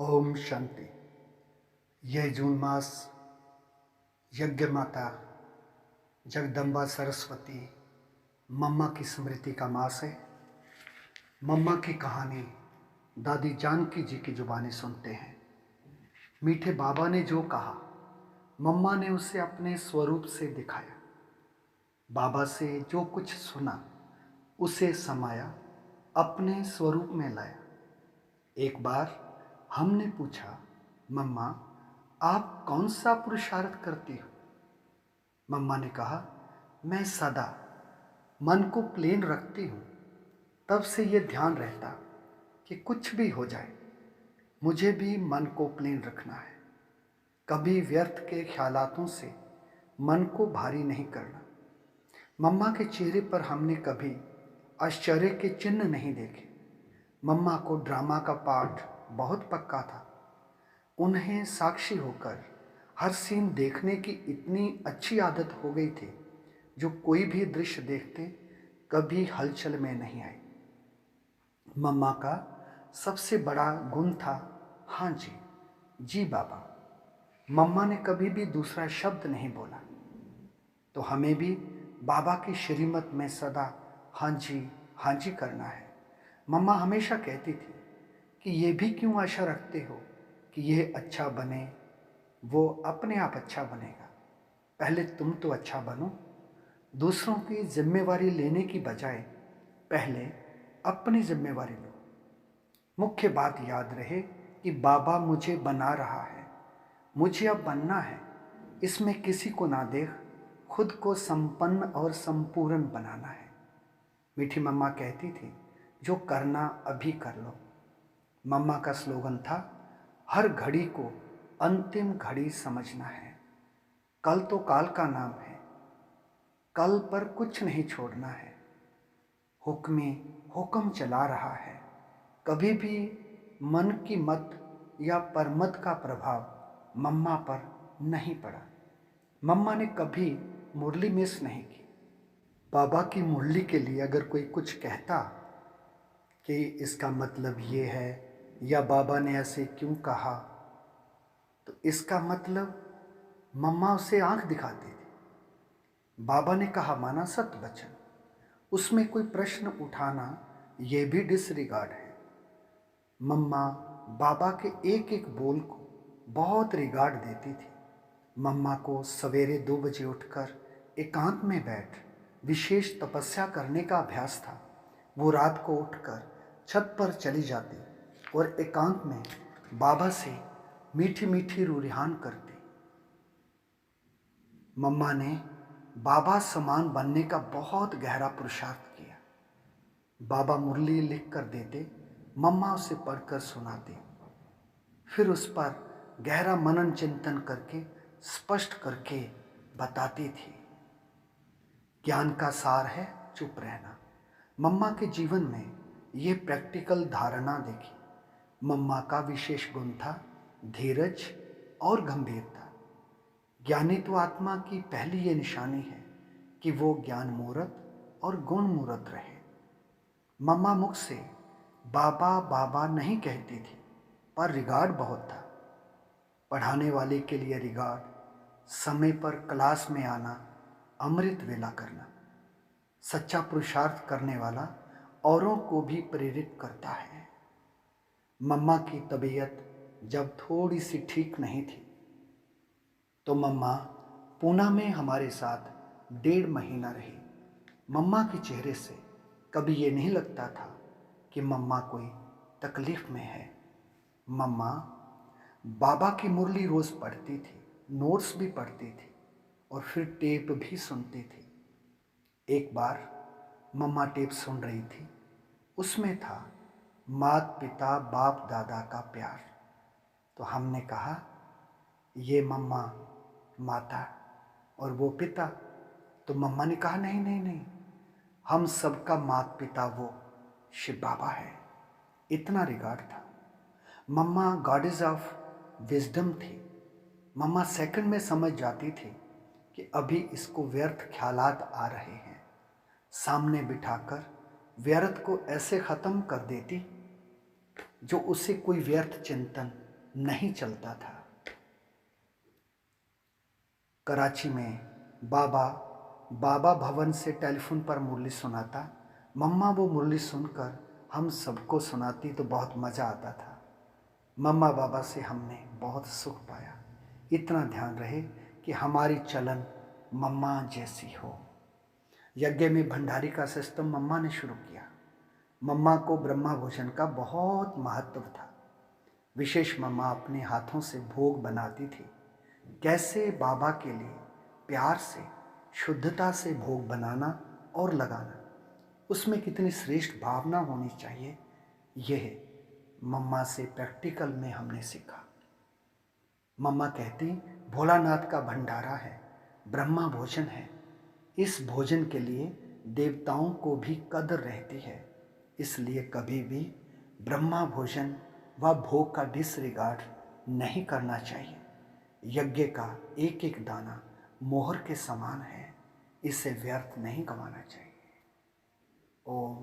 ओम शांति। यह जून मास यज्ञ माता जगदम्बा सरस्वती मम्मा की स्मृति का मास है। मम्मा की कहानी दादी जानकी जी की जुबानी सुनते हैं। मीठे बाबा ने जो कहा, मम्मा ने उसे अपने स्वरूप से दिखाया। बाबा से जो कुछ सुना, उसे समाया, अपने स्वरूप में लाया। एक बार हमने पूछा, मम्मा आप कौन सा पुरुषार्थ करती हो? मम्मा ने कहा, मैं सदा मन को प्लेन रखती हूँ। तब से ये ध्यान रहता कि कुछ भी हो जाए, मुझे भी मन को प्लेन रखना है। कभी व्यर्थ के ख्यालातों से मन को भारी नहीं करना। मम्मा के चेहरे पर हमने कभी आश्चर्य के चिन्ह नहीं देखे। मम्मा को ड्रामा का पाठ बहुत पक्का था। उन्हें साक्षी होकर हर सीन देखने की इतनी अच्छी आदत हो गई थी, जो कोई भी दृश्य देखते कभी हलचल में नहीं आई। मम्मा का सबसे बड़ा गुण था हाँ जी, जी बाबा। मम्मा ने कभी भी दूसरा शब्द नहीं बोला। तो हमें भी बाबा की श्रीमत में सदा हाँ जी करना है। मम्मा हमेशा कहती थी कि ये भी क्यों आशा रखते हो कि यह अच्छा बने, वो अपने आप अच्छा बनेगा। पहले तुम तो अच्छा बनो। दूसरों की जिम्मेवारी लेने की बजाय पहले अपनी जिम्मेवारी लो। मुख्य बात याद रहे कि बाबा मुझे बना रहा है, मुझे अब बनना है। इसमें किसी को ना देख, खुद को संपन्न और संपूर्ण बनाना है। मीठी मम्मा कहती थी, जो करना अभी कर लो। मम्मा का स्लोगन था, हर घड़ी को अंतिम घड़ी समझना है। कल तो काल का नाम है, कल पर कुछ नहीं छोड़ना है। हुक्म हुक्म चला रहा है। कभी भी मन की मत या परमत का प्रभाव मम्मा पर नहीं पड़ा। मम्मा ने कभी मुरली मिस नहीं की। बाबा की मुरली के लिए अगर कोई कुछ कहता कि इसका मतलब ये है या बाबा ने ऐसे क्यों कहा, तो इसका मतलब मम्मा उसे आंख दिखाती थी। बाबा ने कहा माना सत्य वचन, उसमें कोई प्रश्न उठाना ये भी डिसरिगार्ड है। मम्मा बाबा के एक एक बोल को बहुत रिगार्ड देती थी। मम्मा को सवेरे 2 बजे उठकर एकांत में बैठ विशेष तपस्या करने का अभ्यास था। वो रात को उठकर छत पर चली जाती और एकांत में बाबा से मीठी मीठी रूरिहान करती। मम्मा ने बाबा समान बनने का बहुत गहरा पुरुषार्थ किया। बाबा मुरली लिख कर देते, मम्मा उसे पढ़कर सुनाती, फिर उस पर गहरा मनन चिंतन करके स्पष्ट करके बताती थी। ज्ञान का सार है चुप रहना। मम्मा के जीवन में ये प्रैक्टिकल धारणा देखी। मम्मा का विशेष गुण था धीरज और गंभीरता। ज्ञानी तो आत्मा की पहली ये निशानी है कि वो ज्ञान मूर्त और गुण मूर्त रहे। मम्मा मुख से बाबा बाबा नहीं कहती थी, पर रिगार्ड बहुत था। पढ़ाने वाले के लिए रिगार्ड, समय पर क्लास में आना, अमृत वेला करना। सच्चा पुरुषार्थ करने वाला औरों को भी प्रेरित करता है। मम्मा की तबीयत जब थोड़ी सी ठीक नहीं थी, तो मम्मा पूना में हमारे साथ 1.5 महीना रही। मम्मा के चेहरे से कभी ये नहीं लगता था कि मम्मा कोई तकलीफ में है। मम्मा बाबा की मुरली रोज़ पढ़ती थी, नोट्स भी पढ़ती थी और फिर टेप भी सुनती थी। एक बार मम्मा टेप सुन रही थी, उसमें था माता पिता बाप दादा का प्यार। तो हमने कहा, ये मम्मा माता और वो पिता। तो मम्मा ने कहा नहीं नहीं नहीं, हम सबका माता पिता वो शिव बाबा है। इतना रिगार्ड था। मम्मा गॉडेस ऑफ विजडम थी। मम्मा सेकंड में समझ जाती थी कि अभी इसको व्यर्थ ख्यालात आ रहे हैं। सामने बिठाकर व्यर्थ को ऐसे ख़त्म कर देती जो उसे कोई व्यर्थ चिंतन नहीं चलता था। कराची में बाबा बाबा भवन से टेलीफोन पर मुरली सुनाता। मम्मा वो मुरली सुनकर हम सबको सुनाती तो बहुत मज़ा आता था। मम्मा बाबा से हमने बहुत सुख पाया। इतना ध्यान रहे कि हमारी चलन मम्मा जैसी हो। यज्ञ में भंडारी का सिस्टम मम्मा ने शुरू किया। मम्मा को ब्रह्मा भोजन का बहुत महत्व था। विशेष मम्मा अपने हाथों से भोग बनाती थी। कैसे बाबा के लिए प्यार से, शुद्धता से भोग बनाना और लगाना, उसमें कितनी श्रेष्ठ भावना होनी चाहिए, यह मम्मा से प्रैक्टिकल में हमने सीखा। मम्मा कहती भोलानाथ का भंडारा है, ब्रह्मा भोजन है। इस भोजन के लिए देवताओं को भी कदर रहती है, इसलिए कभी भी ब्रह्मा भोजन व भोग का डिसरिगार्ड नहीं करना चाहिए। यज्ञ का एक एक दाना मोहर के समान है, इसे व्यर्थ नहीं गंवाना चाहिए। ओम